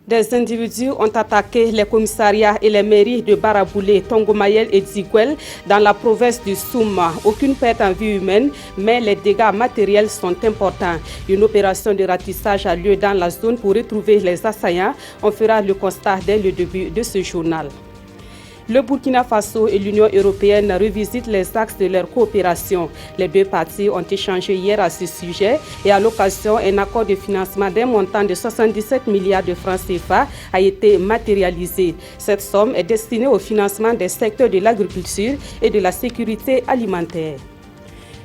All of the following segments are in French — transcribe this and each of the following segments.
Des individus ont attaqué les commissariats et les mairies de Baraboulé, Tongomayel et Djiguel dans la province du Souma. Aucune perte en vie humaine, mais les dégâts matériels sont importants. Une opération de ratissage a lieu dans la zone pour retrouver les assaillants. On fera le constat dès le début de ce journal. Le Burkina Faso et l'Union européenne revisitent les axes de leur coopération. Les deux parties ont échangé hier à ce sujet et à l'occasion, un accord de financement d'un montant de 77 milliards de francs CFA a été matérialisé. Cette somme est destinée au financement des secteurs de l'agriculture et de la sécurité alimentaire.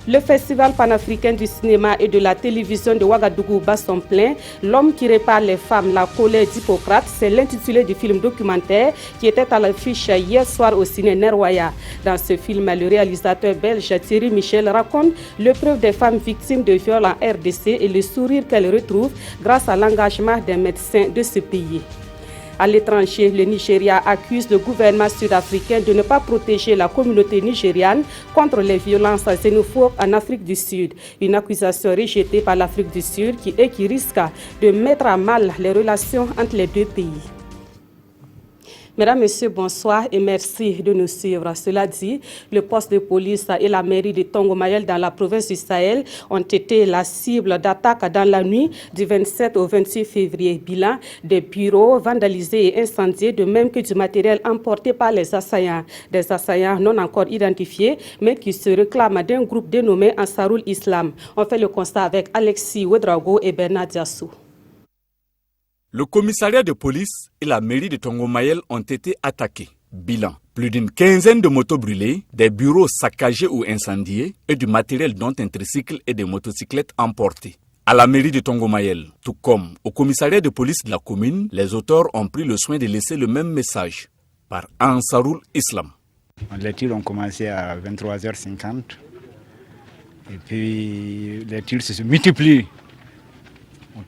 Le Festival panafricain du cinéma et de la télévision de Ouagadougou bat son plein. L'homme qui répare les femmes, la colère d'Hippocrate, c'est l'intitulé du film documentaire qui était à l'affiche hier soir au ciné Nerwaya. Dans ce film, le réalisateur belge Thierry Michel raconte l'épreuve des femmes victimes de viols en RDC et le sourire qu'elles retrouvent grâce à l'engagement des médecins de ce pays. À l'étranger, le Nigeria accuse le gouvernement sud-africain de ne pas protéger la communauté nigériane contre les violences xénophobes en Afrique du Sud. Une accusation rejetée par l'Afrique du Sud qui risque de mettre à mal les relations entre les deux pays. Mesdames, Messieurs, bonsoir et merci de nous suivre. Cela dit, le poste de police et la mairie de Tongomayel dans la province du Sahel ont été la cible d'attaques dans la nuit du 27 au 26 février. Bilan des bureaux vandalisés et incendiés, de même que du matériel emporté par les assaillants. Des assaillants non encore identifiés, mais qui se réclament d'un groupe dénommé Ansarul Islam. On fait le constat avec Alexis Ouedraogo et Bernard Diassou. Le commissariat de police et la mairie de Tongomayel ont été attaqués. Bilan: plus d'une quinzaine de motos brûlées, des bureaux saccagés ou incendiés et du matériel dont un tricycle et des motocyclettes emportés. À la mairie de Tongomayel, tout comme au commissariat de police de la commune, les auteurs ont pris le soin de laisser le même message par Ansarul Islam. Les tirs ont commencé à 23h50 et puis les tirs se multiplient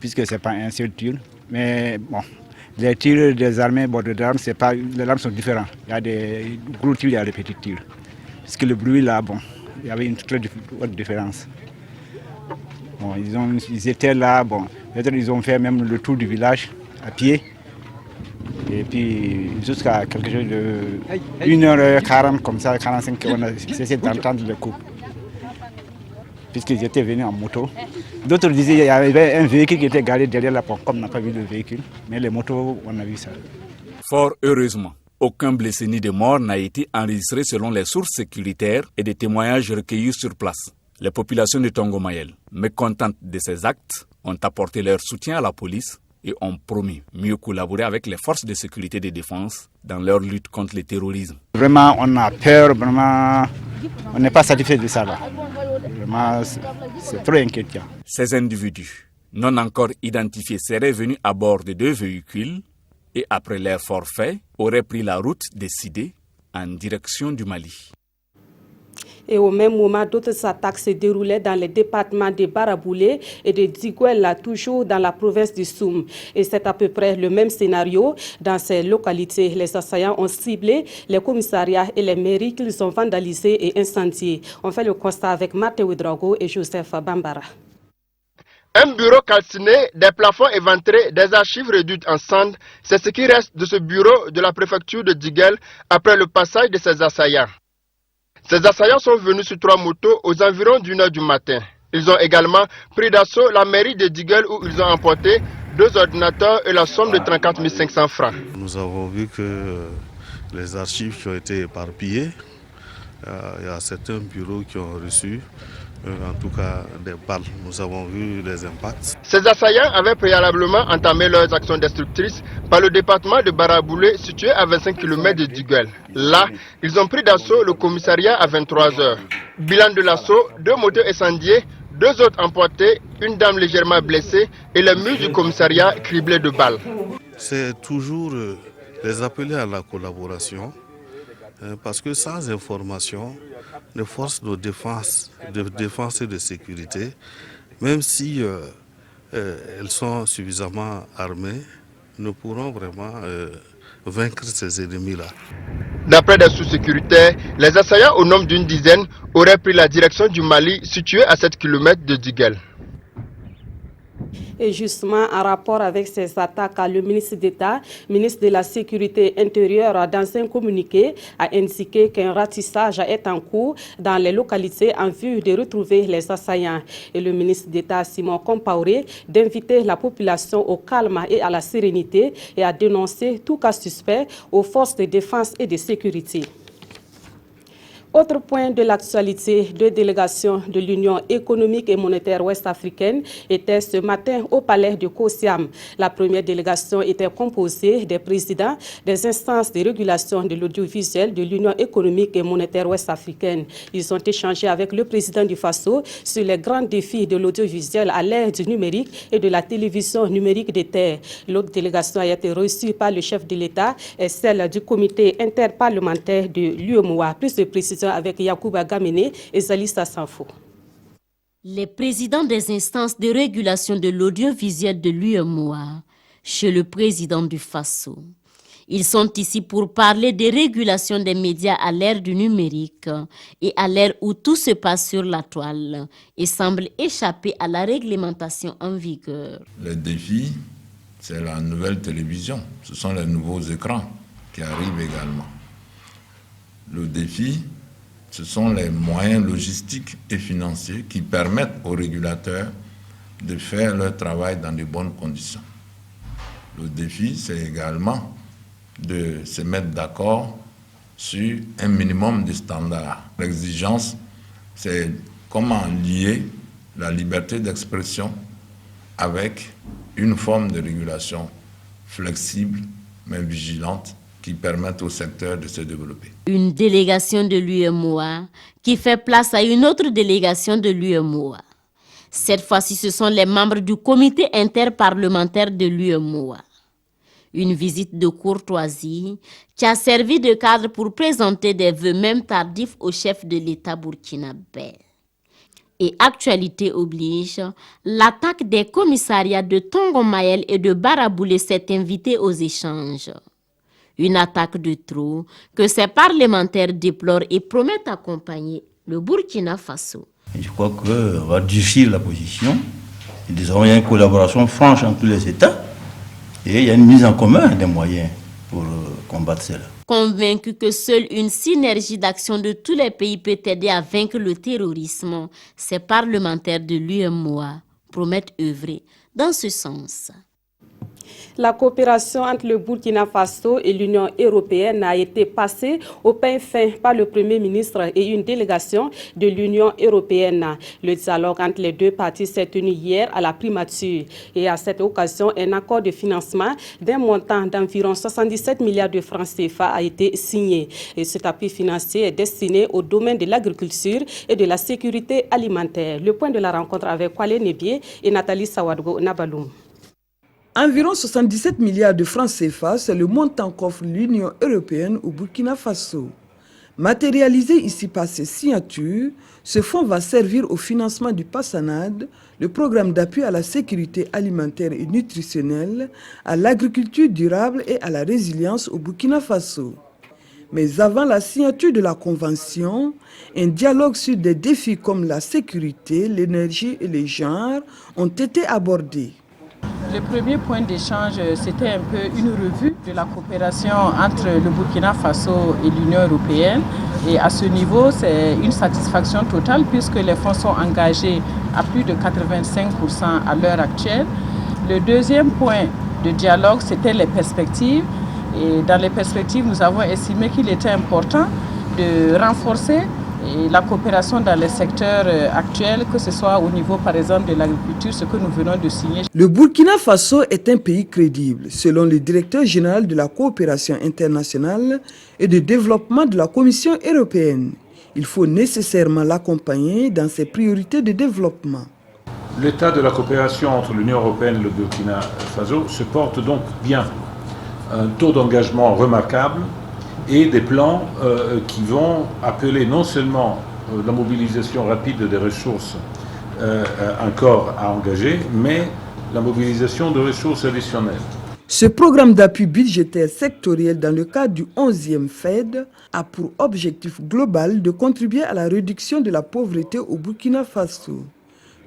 puisque ce n'est pas un seul tir. Mais bon, les tirs des armées, les armes sont différentes. Il y a des gros tirs, il y a des petits tirs. Parce que le bruit là, bon, il y avait une très haute différence. Bon, ils étaient là, bon, ils ont fait même le tour du village à pied. Et puis jusqu'à quelque chose de 1h40 comme ça, 45, on a cessé d'entendre le coup. Puisqu'ils étaient venus en moto. D'autres disaient qu'il y avait un véhicule qui était garé derrière la porte, comme on n'a pas vu le véhicule. Mais les motos, on a vu ça. Fort heureusement, aucun blessé ni de mort n'a été enregistré selon les sources sécuritaires et des témoignages recueillis sur place. Les populations de Tongomayel, mécontentes de ces actes, ont apporté leur soutien à la police et ont promis mieux collaborer avec les forces de sécurité et de défense dans leur lutte contre le terrorisme. Vraiment, on a peur, vraiment, on n'est pas satisfait de ça là. Vraiment, c'est trop inquiétant. Ces individus, non encore identifiés, seraient venus à bord de 2 véhicules et après leur forfait, auraient pris la route décidée en direction du Mali. Et au même moment, d'autres attaques se déroulaient dans les départements de Baraboulé et de Djiguel, toujours dans la province du Soum. Et c'est à peu près le même scénario. Dans ces localités, les assaillants ont ciblé les commissariats et les mairies qu'ils ont vandalisés et incendiés. On fait le constat avec Martin Ouedraogo et Joseph Bambara. Un bureau calciné, des plafonds éventrés, des archives réduites en cendres, c'est ce qui reste de ce bureau de la préfecture de Djiguel après le passage de ces assaillants. Ces assaillants sont venus sur 3 motos aux environs d'1h du matin. Ils ont également pris d'assaut la mairie de Djiguel où ils ont emporté 2 ordinateurs et la somme de 34 500 francs. Nous avons vu que les archives qui ont été éparpillées, il y a certains bureaux qui ont reçu en tout cas des balles. Nous avons vu les impacts. Ces assaillants avaient préalablement entamé leurs actions destructrices par le département de Baraboulé, situé à 25 km de Djiguel. Là, ils ont pris d'assaut le commissariat à 23h. Bilan de l'assaut, 2 motos incendiées, 2 autres emportées, une dame légèrement blessée et les murs du commissariat criblés de balles. C'est toujours les appeler à la collaboration parce que sans information, les forces de défense et de sécurité, même si elles sont suffisamment armées, ne pourront vraiment vaincre ces ennemis-là. D'après des sources sécuritaires, les assaillants au nombre d'une dizaine auraient pris la direction du Mali, situé à 7 km de Djiguel. Et justement, en rapport avec ces attaques, le ministre d'État, ministre de la Sécurité intérieure, dans un communiqué, a indiqué qu'un ratissage est en cours dans les localités en vue de retrouver les assaillants. Et le ministre d'État, Simon Compaoré, d'inviter la population au calme et à la sérénité et à dénoncer tout cas suspect aux forces de défense et de sécurité. Autre point de l'actualité, deux délégations de l'Union économique et monétaire ouest-africaine étaient ce matin au palais de Kosiam. La première délégation était composée des présidents des instances de régulation de l'audiovisuel de l'Union économique et monétaire ouest-africaine. Ils ont échangé avec le président du Faso sur les grands défis de l'audiovisuel à l'ère du numérique et de la télévision numérique des terres. L'autre délégation a été reçue par le chef de l'État et celle du comité interparlementaire de l'UEMOA. Plus de précisions avec Yacouba Gamene et Zalista Sanfo. Les présidents des instances de régulation de l'audiovisuel de l'UEMOA chez le président du Faso. Ils sont ici pour parler des régulations des médias à l'ère du numérique et à l'ère où tout se passe sur la toile et semble échapper à la réglementation en vigueur. Le défi, c'est la nouvelle télévision. Ce sont les nouveaux écrans qui arrivent également. Le défi, ce sont les moyens logistiques et financiers qui permettent aux régulateurs de faire leur travail dans de bonnes conditions. Le défi, c'est également de se mettre d'accord sur un minimum de standards. L'exigence, c'est comment lier la liberté d'expression avec une forme de régulation flexible mais vigilante qui permettent au secteur de se développer. Une délégation de l'UEMOA qui fait place à une autre délégation de l'UEMOA. Cette fois-ci, ce sont les membres du comité interparlementaire de l'UEMOA. Une visite de courtoisie qui a servi de cadre pour présenter des vœux même tardifs au chef de l'État burkinabé. Et actualité oblige, l'attaque des commissariats de Tongomayel et de Baraboulé s'est invitée aux échanges. Une attaque de trop que ces parlementaires déplorent et promettent accompagner le Burkina Faso. Je crois qu'on va durcir la position. Et désormais, il y a une collaboration franche entre tous les États et il y a une mise en commun des moyens pour combattre cela. Convaincu que seule une synergie d'action de tous les pays peut aider à vaincre le terrorisme, ces parlementaires de l'UEMOA promettent œuvrer dans ce sens. La coopération entre le Burkina Faso et l'Union européenne a été passée au pain fin par le Premier ministre et une délégation de l'Union européenne. Le dialogue entre les deux parties s'est tenu hier à la primature. Et à cette occasion, un accord de financement d'un montant d'environ 77 milliards de francs CFA a été signé. Et cet appui financier est destiné au domaine de l'agriculture et de la sécurité alimentaire. Le point de la rencontre avec Kwale Nebié et Nathalie Sawadgo Nabaloum. Environ 77 milliards de francs CFA, c'est le montant qu'offre l'Union européenne au Burkina Faso. Matérialisé ici par ces signatures, ce fonds va servir au financement du PASSANAD, le programme d'appui à la sécurité alimentaire et nutritionnelle, à l'agriculture durable et à la résilience au Burkina Faso. Mais avant la signature de la convention, un dialogue sur des défis comme la sécurité, l'énergie et les genres ont été abordés. Le premier point d'échange, c'était un peu une revue de la coopération entre le Burkina Faso et l'Union européenne. Et à ce niveau, c'est une satisfaction totale puisque les fonds sont engagés à plus de 85% à l'heure actuelle. Le deuxième point de dialogue, c'était les perspectives. Et dans les perspectives, nous avons estimé qu'il était important de renforcer la coopération dans les secteurs actuels, que ce soit au niveau par exemple de l'agriculture, ce que nous venons de signer. Le Burkina Faso est un pays crédible, selon le directeur général de la coopération internationale et de développement de la Commission européenne. Il faut nécessairement l'accompagner dans ses priorités de développement. L'état de la coopération entre l'Union européenne et le Burkina Faso se porte donc bien. Un taux d'engagement remarquable et des plans qui vont appeler non seulement la mobilisation rapide des ressources encore à engager, mais la mobilisation de ressources additionnelles. Ce programme d'appui budgétaire sectoriel dans le cadre du 11e FED a pour objectif global de contribuer à la réduction de la pauvreté au Burkina Faso.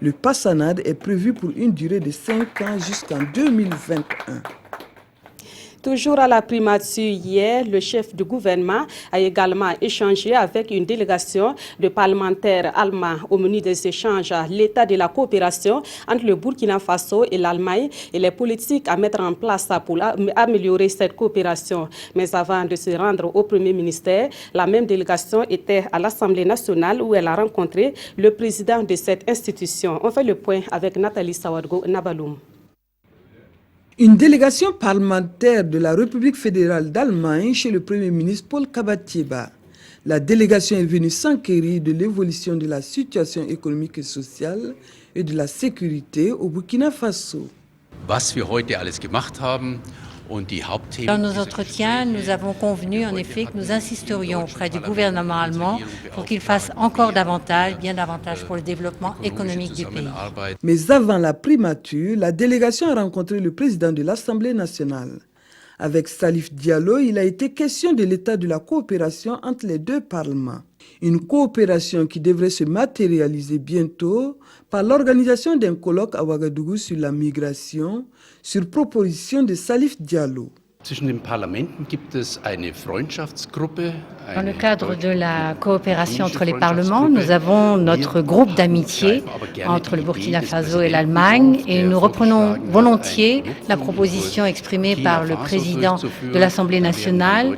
Le Passanade est prévu pour une durée de 5 ans jusqu'en 2021. Toujours à la primature hier, le chef du gouvernement a également échangé avec une délégation de parlementaires allemands. Au menu des échanges, l'état de la coopération entre le Burkina Faso et l'Allemagne et les politiques à mettre en place pour améliorer cette coopération. Mais avant de se rendre au Premier ministère, la même délégation était à l'Assemblée nationale où elle a rencontré le président de cette institution. On fait le point avec Nathalie Sawadgo Nabaloum. Une délégation parlementaire de la République fédérale d'Allemagne chez le Premier ministre Paul Kabatieba. La délégation est venue s'enquérir de l'évolution de la situation économique et sociale et de la sécurité au Burkina Faso. Was wir heute alles gemacht haben. Dans nos entretiens, nous avons convenu en effet que nous insisterions auprès du gouvernement allemand pour qu'il fasse encore davantage, bien davantage pour le développement économique du pays. Mais avant la primature, la délégation a rencontré le président de l'Assemblée nationale. Avec Salif Diallo, il a été question de l'état de la coopération entre les deux parlements. Une coopération qui devrait se matérialiser bientôt par l'organisation d'un colloque à Ouagadougou sur la migration, sur proposition de Salif Diallo. Dans le cadre de la coopération entre les parlements, nous avons notre groupe d'amitié entre le Burkina Faso et l'Allemagne et nous reprenons volontiers la proposition exprimée par le président de l'Assemblée nationale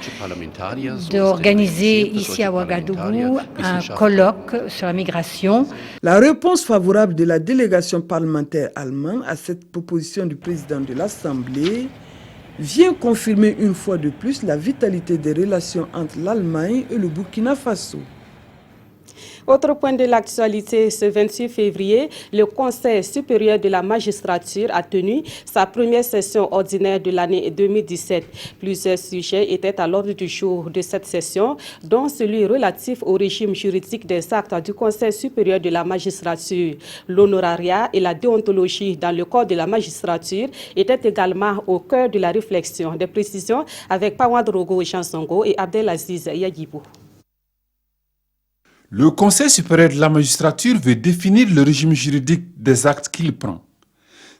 d'organiser ici à Ouagadougou un colloque sur la migration. La réponse favorable de la délégation parlementaire allemande à cette proposition du président de l'Assemblée vient confirmer une fois de plus la vitalité des relations entre l'Allemagne et le Burkina Faso. Autre point de l'actualité, ce 26 février, le Conseil supérieur de la magistrature a tenu sa première session ordinaire de l'année 2017. Plusieurs sujets étaient à l'ordre du jour de cette session, dont celui relatif au régime juridique des actes du Conseil supérieur de la magistrature. L'honorariat et la déontologie dans le corps de la magistrature étaient également au cœur de la réflexion. Des précisions avec Pawadrogo Chansongo et Abdelaziz Yagibou. Le Conseil supérieur de la magistrature veut définir le régime juridique des actes qu'il prend.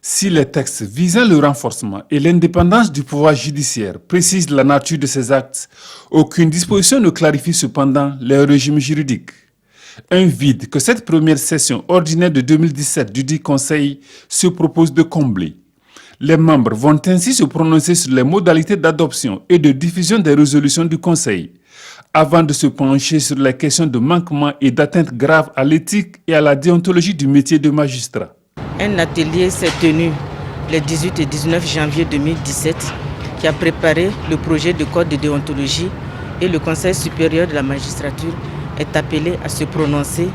Si les textes visant le renforcement et l'indépendance du pouvoir judiciaire précisent la nature de ces actes, aucune disposition ne clarifie cependant leur régime juridique. Un vide que cette première session ordinaire de 2017 du dit Conseil se propose de combler. Les membres vont ainsi se prononcer sur les modalités d'adoption et de diffusion des résolutions du Conseil, avant de se pencher sur les questions de manquement et d'atteinte grave à l'éthique et à la déontologie du métier de magistrat. Un atelier s'est tenu les 18 et 19 janvier 2017 qui a préparé le projet de code de déontologie et le Conseil supérieur de la magistrature est appelé à se prononcer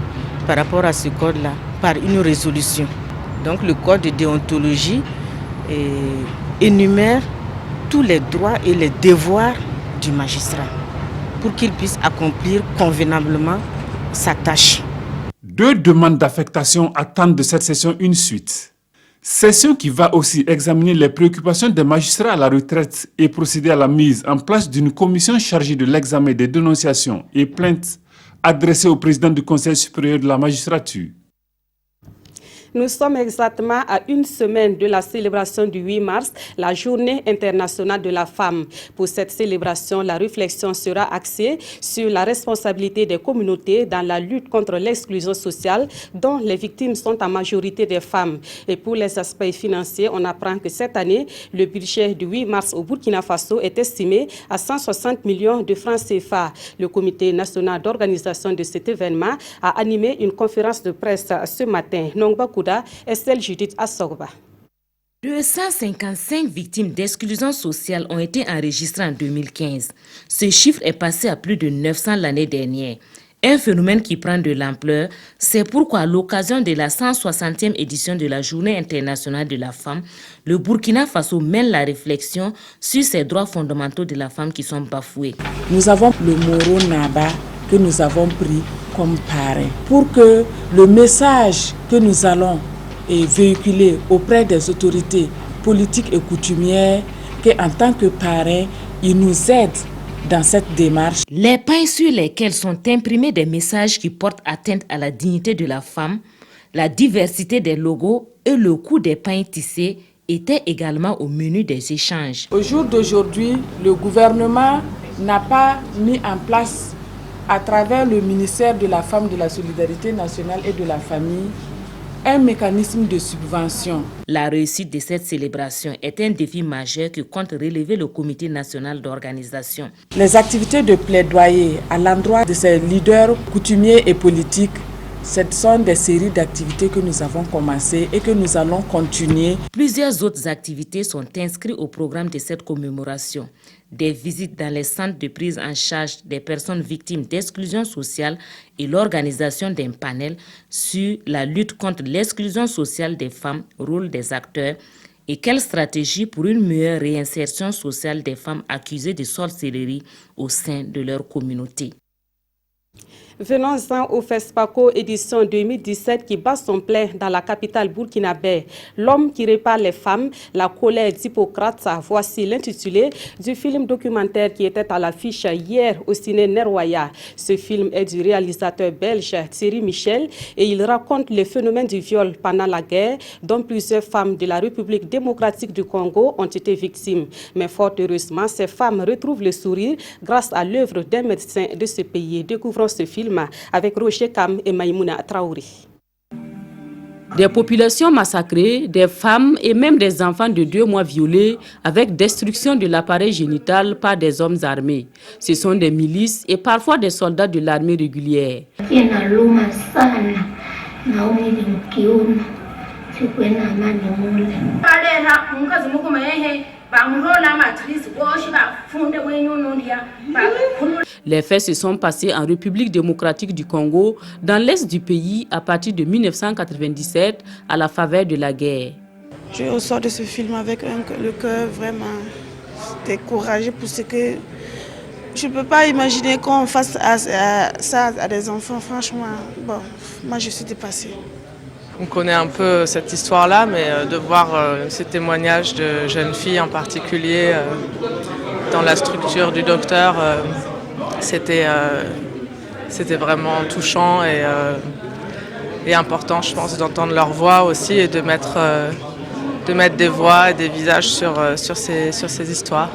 par rapport à ce code-là par une résolution. Donc le code de déontologie énumère tous les droits et les devoirs du magistrat pour qu'il puisse accomplir convenablement sa tâche. Deux demandes d'affectation attendent de cette session une suite. Session qui va aussi examiner les préoccupations des magistrats à la retraite et procéder à la mise en place d'une commission chargée de l'examen des dénonciations et plaintes adressées au président du Conseil supérieur de la magistrature. Nous sommes exactement à une semaine de la célébration du 8 mars, la Journée internationale de la femme. Pour cette célébration, la réflexion sera axée sur la responsabilité des communautés dans la lutte contre l'exclusion sociale, dont les victimes sont en majorité des femmes. Et pour les aspects financiers, on apprend que cette année, le budget du 8 mars au Burkina Faso est estimé à 160 millions de francs CFA. Le comité national d'organisation de cet événement a animé une conférence de presse ce matin. Estelle Judith Assorba. 255 victimes d'exclusion sociale ont été enregistrées en 2015. Ce chiffre est passé à plus de 900 l'année dernière. Un phénomène qui prend de l'ampleur, c'est pourquoi à l'occasion de la 160e édition de la Journée internationale de la femme, le Burkina Faso mène la réflexion sur ces droits fondamentaux de la femme qui sont bafoués. Nous avons le Moro Naba que nous avons pris comme parrain pour que le message que nous allons véhiculer auprès des autorités politiques et coutumières, qu'en tant que parrain, ils nous aident dans cette démarche. Les pains sur lesquels sont imprimés des messages qui portent atteinte à la dignité de la femme, La diversité des logos et le coût des pains tissés étaient également au menu des échanges. Au jour d'aujourd'hui, le gouvernement n'a pas mis en place, à travers le ministère de la Femme, de la Solidarité nationale et de la Famille, un mécanisme de subvention. La réussite de cette célébration est un défi majeur que compte relever le Comité national d'organisation. Les activités de plaidoyer à l'endroit de ces leaders coutumiers et politiques, ce sont des séries d'activités que nous avons commencées et que nous allons continuer. Plusieurs autres activités sont inscrites au programme de cette commémoration. Des visites dans les centres de prise en charge des personnes victimes d'exclusion sociale et l'organisation d'un panel sur la lutte contre l'exclusion sociale des femmes, rôle des acteurs et quelle stratégie pour une meilleure réinsertion sociale des femmes accusées de sorcellerie au sein de leur communauté. Venons-en au FESPACO édition 2017 qui bat son plein dans la capitale burkinabé. L'homme qui répare les femmes, la colère d'Hippocrate, voici l'intitulé du film documentaire qui était à l'affiche hier au ciné Nerwaya. Ce film est du réalisateur belge Thierry Michel et il raconte le phénomène du viol pendant la guerre dont plusieurs femmes de la République démocratique du Congo ont été victimes. Mais fort heureusement, ces femmes retrouvent le sourire grâce à l'œuvre d'un médecin de ce pays. Découvrons ce film avec Roger Kam et Maïmouna Traoré. Des populations massacrées, des femmes et même des enfants de 2 mois violés avec destruction de l'appareil génital par des hommes armés. Ce sont des milices et parfois des soldats de l'armée régulière. Les faits se sont passés en République démocratique du Congo, dans l'est du pays, à partir de 1997, à la faveur de la guerre. Je ressors de ce film avec le cœur vraiment découragé pour ce que je ne peux pas imaginer qu'on fasse ça à des enfants. Franchement, bon, moi je suis dépassée. On connaît un peu cette histoire-là, mais de voir ces témoignages de jeunes filles en particulier dans la structure du docteur, c'était vraiment touchant et important, je pense, d'entendre leur voix aussi et de mettre des voix et des visages sur ces histoires.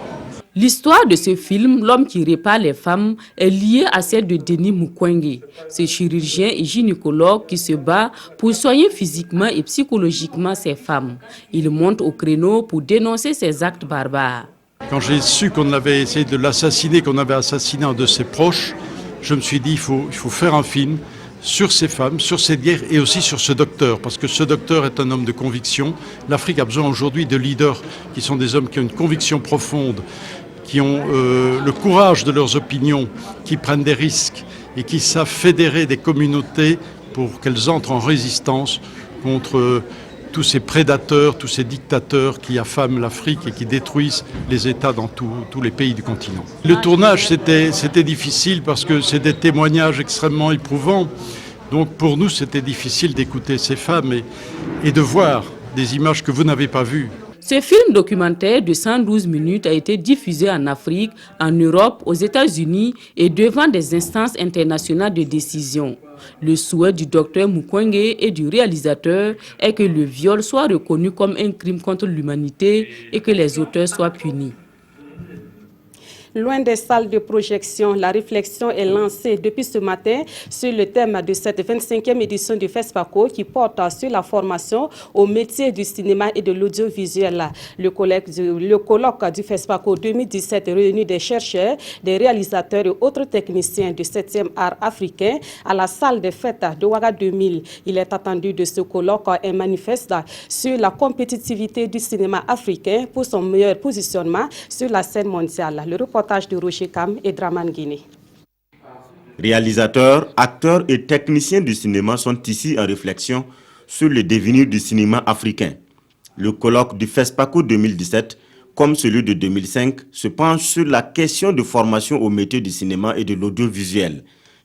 L'histoire de ce film, L'homme qui répare les femmes, est liée à celle de Denis Mukwege, ce chirurgien et gynécologue qui se bat pour soigner physiquement et psychologiquement ces femmes. Il monte au créneau pour dénoncer ces actes barbares. Quand j'ai su qu'on avait essayé de l'assassiner, qu'on avait assassiné un de ses proches, je me suis dit il faut faire un film sur ces femmes, sur cette guerre et aussi sur ce docteur, parce que ce docteur est un homme de conviction. L'Afrique a besoin aujourd'hui de leaders qui sont des hommes qui ont une conviction profonde, qui ont le courage de leurs opinions, qui prennent des risques et qui savent fédérer des communautés pour qu'elles entrent en résistance contre tous ces prédateurs, tous ces dictateurs qui affament l'Afrique et qui détruisent les États dans tous les pays du continent. Le tournage, c'était difficile parce que c'est des témoignages extrêmement éprouvants. Donc pour nous, c'était difficile d'écouter ces femmes et de voir des images que vous n'avez pas vues. Ce film documentaire de 112 minutes a été diffusé en Afrique, en Europe, aux États-Unis et devant des instances internationales de décision. Le souhait du docteur Mukwege et du réalisateur est que le viol soit reconnu comme un crime contre l'humanité et que les auteurs soient punis. Loin des salles de projection, la réflexion est lancée depuis ce matin sur le thème de cette 25e édition du FESPACO qui porte sur la formation au métier du cinéma et de l'audiovisuel. Le colloque du FESPACO 2017 réunit des chercheurs, des réalisateurs et autres techniciens du 7e art africain à la salle des fêtes de Ouaga 2000. Il est attendu de ce colloque un manifeste sur la compétitivité du cinéma africain pour son meilleur positionnement sur la scène mondiale. Le reportage de Roger Kam et Draman Guinée. Réalisateurs, acteurs et techniciens du cinéma sont ici en réflexion sur le devenir du cinéma africain. Le colloque du FESPACO 2017, comme celui de 2005, se penche sur la question de formation au métier du cinéma et de l'audiovisuel.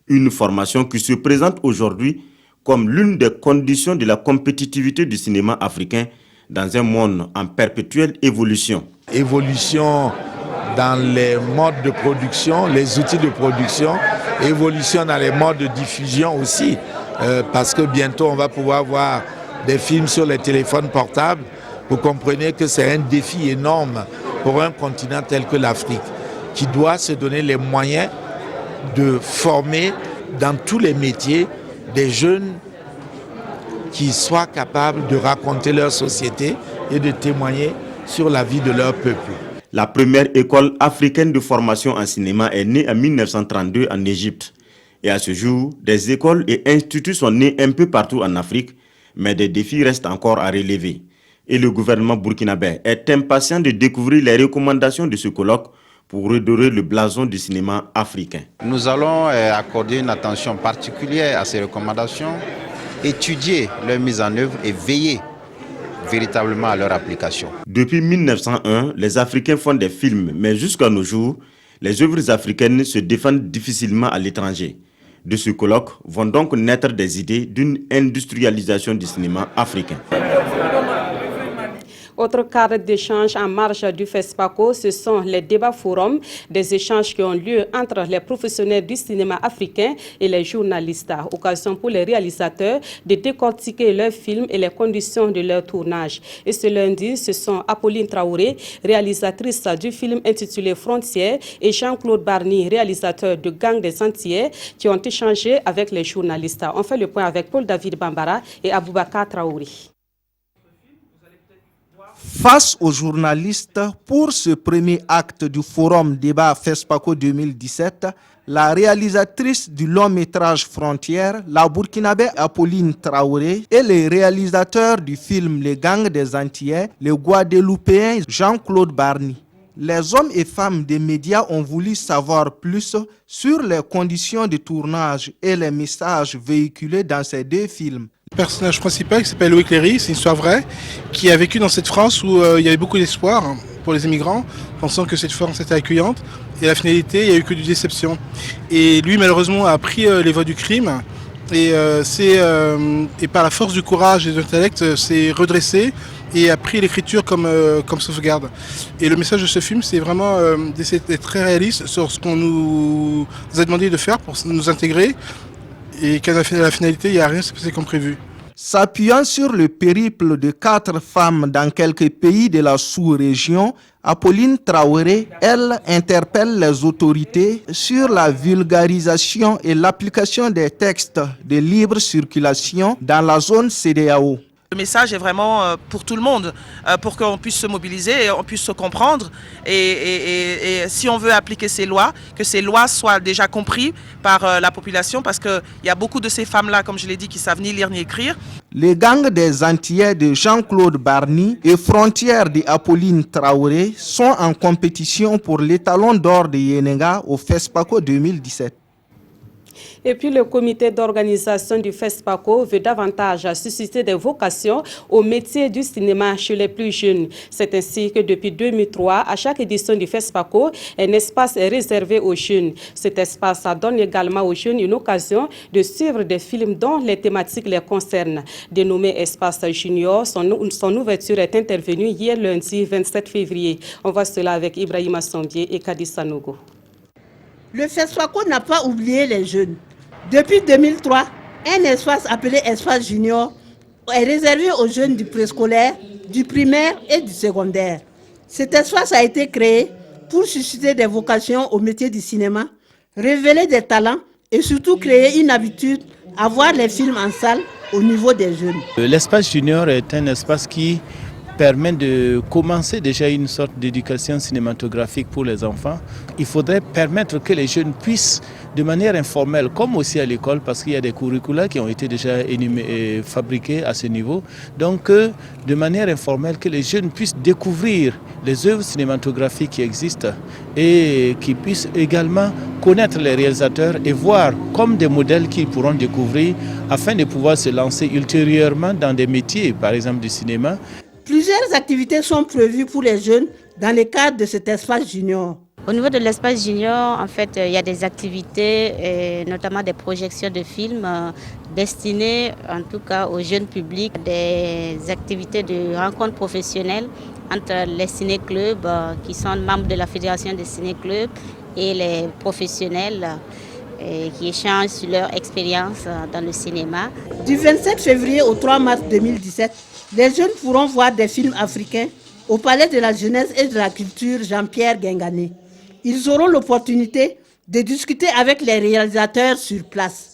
Une formation qui se présente aujourd'hui comme l'une des conditions de la compétitivité du cinéma africain dans un monde en perpétuelle évolution. Évolution dans les modes de production, les outils de production, évolution dans les modes de diffusion aussi. parce que bientôt on va pouvoir voir des films sur les téléphones portables. Vous comprenez que c'est un défi énorme pour un continent tel que l'Afrique, qui doit se donner les moyens de former dans tous les métiers des jeunes qui soient capables de raconter leur société et de témoigner sur la vie de leur peuple. La première école africaine de formation en cinéma est née en 1932 en Égypte. Et à ce jour, des écoles et instituts sont nés un peu partout en Afrique, mais des défis restent encore à relever. Et le gouvernement burkinabé est impatient de découvrir les recommandations de ce colloque pour redorer le blason du cinéma africain. Nous allons accorder une attention particulière à ces recommandations, étudier leur mise en œuvre et veiller véritablement à leur application. Depuis 1901, les Africains font des films, mais jusqu'à nos jours, les œuvres africaines se défendent difficilement à l'étranger. De ce colloque vont donc naître des idées d'une industrialisation du cinéma africain. Autre cadre d'échange en marge du FESPACO, ce sont les débats forums, des échanges qui ont lieu entre les professionnels du cinéma africain et les journalistes. Occasion pour les réalisateurs de décortiquer leurs films et les conditions de leur tournage. Et ce lundi, ce sont Apolline Traoré, réalisatrice du film intitulé Frontières, et Jean-Claude Barny, réalisateur de Gang des Antillais, qui ont échangé avec les journalistes. On fait le point avec Paul-David Bambara et Aboubakar Traoré. Face aux journalistes, pour ce premier acte du forum débat FESPACO 2017, la réalisatrice du long métrage Frontières, la Burkinabé Apolline Traoré, et les réalisateurs du film Les Gangs des Antillais, le Guadeloupéen Jean-Claude Barny. Les hommes et femmes des médias ont voulu savoir plus sur les conditions de tournage et les messages véhiculés dans ces deux films. Le personnage principal qui s'appelle Louis Cléry, c'est une histoire vraie, qui a vécu dans cette France où il y avait beaucoup d'espoir pour les immigrants, pensant que cette France était accueillante. Et à la finalité, il n'y a eu que de déception. Et lui, malheureusement, a pris les voies du crime et par la force du courage et de l'intellect, s'est redressé et a pris l'écriture comme sauvegarde. Et le message de ce film, c'est vraiment d'essayer d'être très réaliste sur ce qu'on nous a demandé de faire pour nous intégrer. Et qu'à la finalité, il n'y a rien qui s'est passé comme prévu. S'appuyant sur le périple de 4 femmes dans quelques pays de la sous-région, Apolline Traoré, elle, interpelle les autorités sur la vulgarisation et l'application des textes de libre circulation dans la zone CEDEAO. Le message est vraiment pour tout le monde, pour qu'on puisse se mobiliser et on puisse se comprendre. Et si on veut appliquer ces lois, que ces lois soient déjà comprises par la population, parce qu'il y a beaucoup de ces femmes-là, comme je l'ai dit, qui ne savent ni lire ni écrire. Les Gangs des Antillais de Jean-Claude Barny et Frontières de Apolline Traoré sont en compétition pour l'étalon d'or de Yenenga au FESPACO 2017. Et puis le comité d'organisation du FESPACO veut davantage susciter des vocations au métier du cinéma chez les plus jeunes. C'est ainsi que depuis 2003, à chaque édition du FESPACO, un espace est réservé aux jeunes. Cet espace donne également aux jeunes une occasion de suivre des films dont les thématiques les concernent. Dénommé Espace Junior, son ouverture est intervenue hier lundi 27 février. On voit cela avec Ibrahima Sondier et Kadi Sanogo. Le FESPACO n'a pas oublié les jeunes. Depuis 2003, un espace appelé Espace Junior est réservé aux jeunes du préscolaire, du primaire et du secondaire. Cet espace a été créé pour susciter des vocations au métier du cinéma, révéler des talents et surtout créer une habitude à voir les films en salle au niveau des jeunes. L'espace junior est un espace qui permet de commencer déjà une sorte d'éducation cinématographique pour les enfants. Il faudrait permettre que les jeunes puissent, de manière informelle, comme aussi à l'école, parce qu'il y a des curricula qui ont été déjà fabriqués à ce niveau, donc de manière informelle, que les jeunes puissent découvrir les œuvres cinématographiques qui existent et qui puissent également connaître les réalisateurs et voir comme des modèles qu'ils pourront découvrir afin de pouvoir se lancer ultérieurement dans des métiers, par exemple du cinéma. Plusieurs activités sont prévues pour les jeunes dans le cadre de cet espace junior. Au niveau de l'espace junior, en fait, il y a des activités, notamment des projections de films destinées, en tout cas, au jeune public, des activités de rencontres professionnelles entre les ciné-clubs qui sont membres de la Fédération des ciné-clubs et les professionnels. et qui échangent sur leur expérience dans le cinéma. Du 27 février au 3 mars 2017, les jeunes pourront voir des films africains au Palais de la Jeunesse et de la Culture Jean-Pierre Guingané. Ils auront l'opportunité de discuter avec les réalisateurs sur place.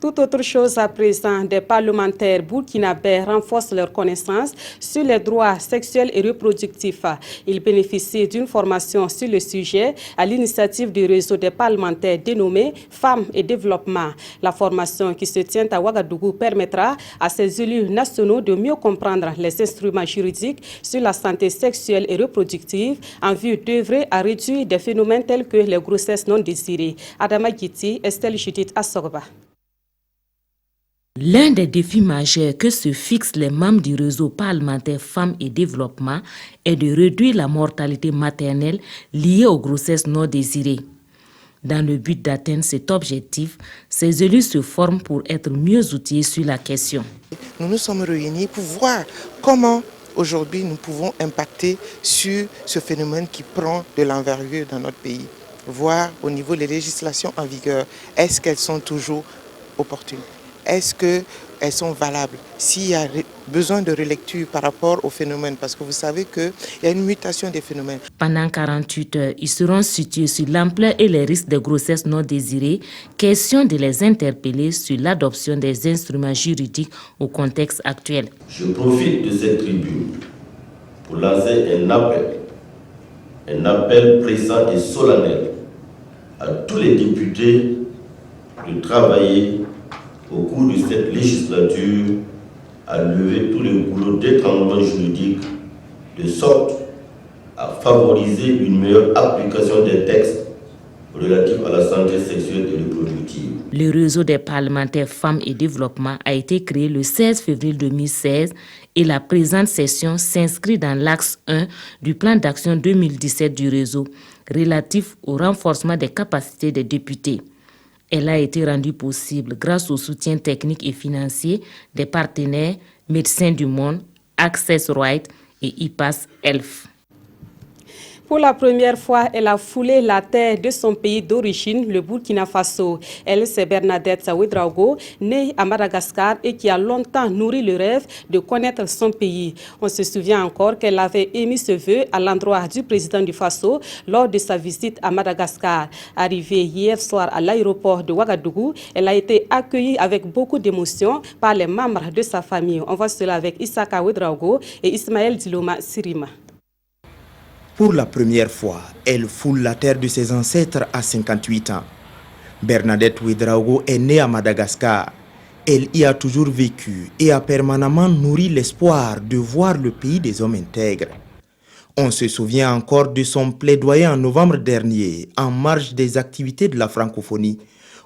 Tout autre chose à présent, des parlementaires burkinabés renforcent leurs connaissances sur les droits sexuels et reproductifs. Ils bénéficient d'une formation sur le sujet à l'initiative du réseau des parlementaires dénommé Femmes et Développement. La formation qui se tient à Ouagadougou permettra à ces élus nationaux de mieux comprendre les instruments juridiques sur la santé sexuelle et reproductive en vue d'œuvrer à réduire des phénomènes tels que les grossesses non désirées. Adama Giti, Estelle Judith Assorba. L'un des défis majeurs que se fixent les membres du réseau parlementaire Femmes et Développement est de réduire la mortalité maternelle liée aux grossesses non désirées. Dans le but d'atteindre cet objectif, ces élus se forment pour être mieux outillés sur la question. Nous nous sommes réunis pour voir comment aujourd'hui nous pouvons impacter sur ce phénomène qui prend de l'envergure dans notre pays. Voir au niveau des législations en vigueur, est-ce qu'elles sont toujours opportunes? Est-ce qu'elles sont valables? S'il y a besoin de relecture par rapport au phénomène, parce que vous savez qu'il y a une mutation des phénomènes. Pendant 48 heures, ils seront situés sur l'ampleur et les risques de grossesse non désirées, question de les interpeller sur l'adoption des instruments juridiques au contexte actuel. Je profite de cette tribune pour lancer un appel pressant et solennel à tous les députés de travailler au cours de cette législature à lever tous les goulots d'étranglement juridique de sorte à favoriser une meilleure application des textes relatifs à la santé sexuelle et reproductive. Le réseau des parlementaires Femmes et Développement a été créé le 16 février 2016 et la présente session s'inscrit dans l'axe 1 du plan d'action 2017 du réseau relatif au renforcement des capacités des députés. Elle a été rendue possible grâce au soutien technique et financier des partenaires Médecins du Monde, Access Right et IPAS Health. Pour la première fois, elle a foulé la terre de son pays d'origine, le Burkina Faso. Elle, c'est Bernadette Ouedraogo, née à Madagascar et qui a longtemps nourri le rêve de connaître son pays. On se souvient encore qu'elle avait émis ce vœu à l'endroit du président du Faso lors de sa visite à Madagascar. Arrivée hier soir à l'aéroport de Ouagadougou, elle a été accueillie avec beaucoup d'émotion par les membres de sa famille. On voit cela avec Issaka Ouedraogo et Ismaël Diloma Sirima. Pour la première fois, elle foule la terre de ses ancêtres à 58 ans. Bernadette Ouedraogo est née à Madagascar. Elle y a toujours vécu et a permanemment nourri l'espoir de voir le pays des hommes intègres. On se souvient encore de son plaidoyer en novembre dernier, en marge des activités de la francophonie,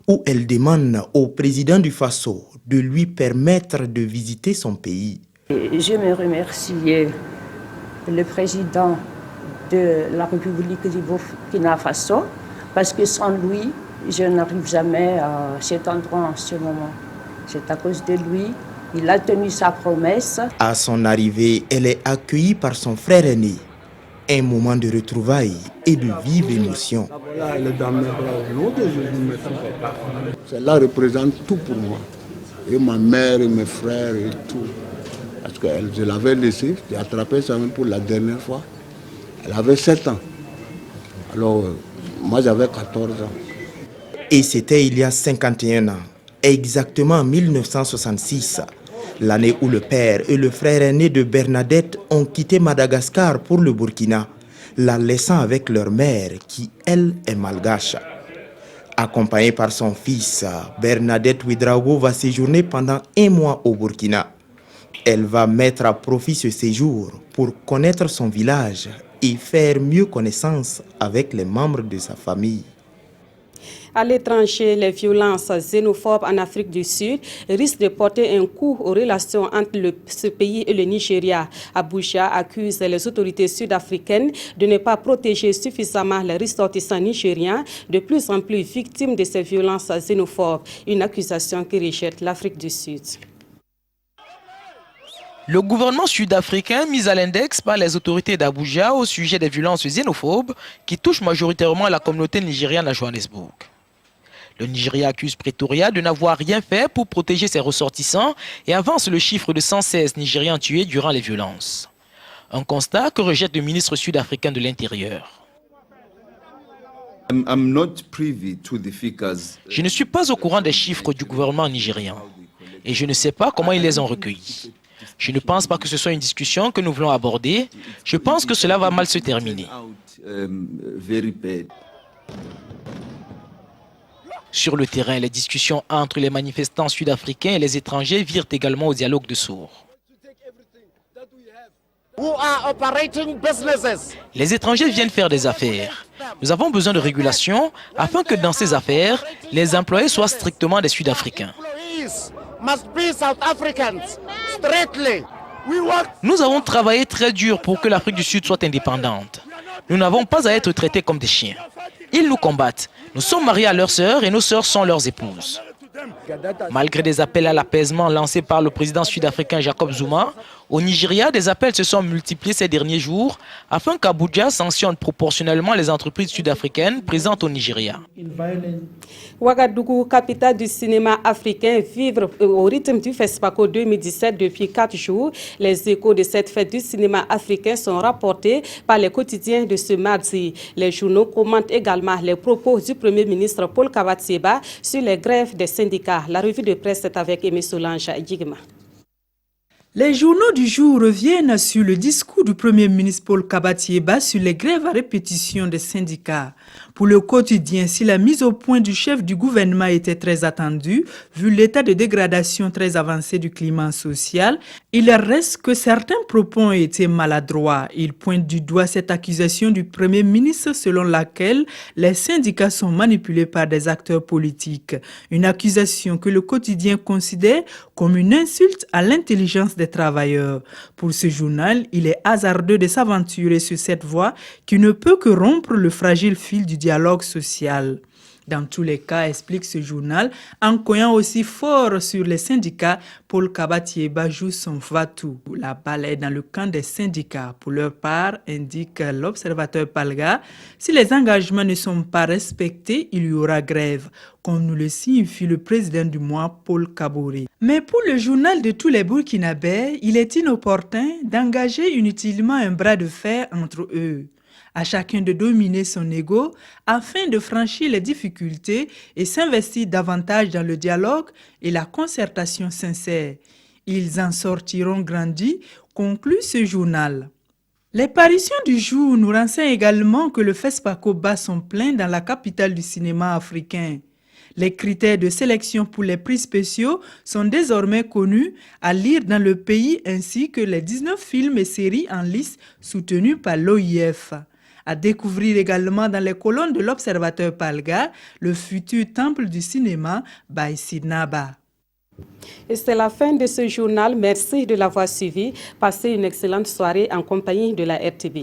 où elle demande au président du Faso de lui permettre de visiter son pays. Je me remercie le président de la République du Burkina Faso, parce que sans lui, je n'arrive jamais à cet endroit en ce moment. C'est à cause de lui, il a tenu sa promesse. À son arrivée, elle est accueillie par son frère aîné. Un moment de retrouvailles et de vive émotion. Cela représente tout pour moi. Et ma mère et mes frères et tout. Parce que je l'avais laissée, j'ai attrapé ça même pour la dernière fois. Elle avait 7 ans. Alors, moi j'avais 14 ans. Et c'était il y a 51 ans, exactement en 1966, l'année où le père et le frère aîné de Bernadette ont quitté Madagascar pour le Burkina, la laissant avec leur mère qui, elle, est malgache. Accompagnée par son fils, Bernadette Ouedraogo va séjourner pendant 1 mois au Burkina. Elle va mettre à profit ce séjour pour connaître son village et faire mieux connaissance avec les membres de sa famille. À l'étranger, les violences xénophobes en Afrique du Sud risquent de porter un coup aux relations entre ce pays et le Nigeria. Abuja accuse les autorités sud-africaines de ne pas protéger suffisamment les ressortissants nigériens, de plus en plus victimes de ces violences xénophobes. Une accusation qui rejette l'Afrique du Sud. Le gouvernement sud-africain mis à l'index par les autorités d'Abuja au sujet des violences xénophobes qui touchent majoritairement la communauté nigériane à Johannesburg. Le Nigeria accuse Pretoria de n'avoir rien fait pour protéger ses ressortissants et avance le chiffre de 116 Nigérians tués durant les violences. Un constat que rejette le ministre sud-africain de l'Intérieur. Je ne suis pas au courant des chiffres du gouvernement nigérian et je ne sais pas comment ils les ont recueillis. Je ne pense pas que ce soit une discussion que nous voulons aborder. Je pense que cela va mal se terminer. Sur le terrain, les discussions entre les manifestants sud-africains et les étrangers virent également au dialogue de sourds. Les étrangers viennent faire des affaires. Nous avons besoin de régulation afin que dans ces affaires, les employés soient strictement des Sud-Africains. Nous avons travaillé très dur pour que l'Afrique du Sud soit indépendante. Nous n'avons pas à être traités comme des chiens. Ils nous combattent. Nous sommes mariés à leurs sœurs et nos sœurs sont leurs épouses. Malgré des appels à l'apaisement lancés par le président sud-africain Jacob Zuma, au Nigeria, des appels se sont multipliés ces derniers jours afin qu'Abuja sanctionne proportionnellement les entreprises sud-africaines présentes au Nigeria. Ouagadougou, capitale du cinéma africain, vivre au rythme du FESPACO 2017 depuis 4 jours. Les échos de cette fête du cinéma africain sont rapportés par les quotidiens de ce mardi. Les journaux commentent également les propos du Premier ministre Paul Kabatsieba sur les grèves des syndicats. La revue de presse est avec Aimé Solange Yigma. Les journaux du jour reviennent sur le discours du Premier ministre Paul Kabatsieba sur les grèves à répétition des syndicats. Pour le quotidien, si la mise au point du chef du gouvernement était très attendue, vu l'état de dégradation très avancé du climat social, il reste que certains propos ont été maladroits. Il pointe du doigt cette accusation du Premier ministre selon laquelle les syndicats sont manipulés par des acteurs politiques. Une accusation que le quotidien considère comme une insulte à l'intelligence des travailleurs. Pour ce journal, il est hasardeux de s'aventurer sur cette voie qui ne peut que rompre le fragile fil du dialogue social. Dans tous les cas, explique ce journal, en cognant aussi fort sur les syndicats, Paul Kabatsieba joue son va-tout. La balle est dans le camp des syndicats. Pour leur part, indique l'observateur Palga, si les engagements ne sont pas respectés, il y aura grève, comme nous le signifie le président du mois, Paul Kabouri. Mais pour le journal de tous les Burkinabés, il est inopportun d'engager inutilement un bras de fer entre eux. À chacun de dominer son ego afin de franchir les difficultés et s'investir davantage dans le dialogue et la concertation sincère. Ils en sortiront grandis, conclut ce journal. Les parutions du jour nous renseignent également que le FESPACO bat son plein dans la capitale du cinéma africain. Les critères de sélection pour les prix spéciaux sont désormais connus à lire dans le pays ainsi que les 19 films et séries en lice soutenus par l'OIF. À découvrir également dans les colonnes de l'observateur Palga, le futur temple du cinéma by Sidnaba. Et c'est la fin de ce journal. Merci de l'avoir suivi. Passez une excellente soirée en compagnie de la RTB.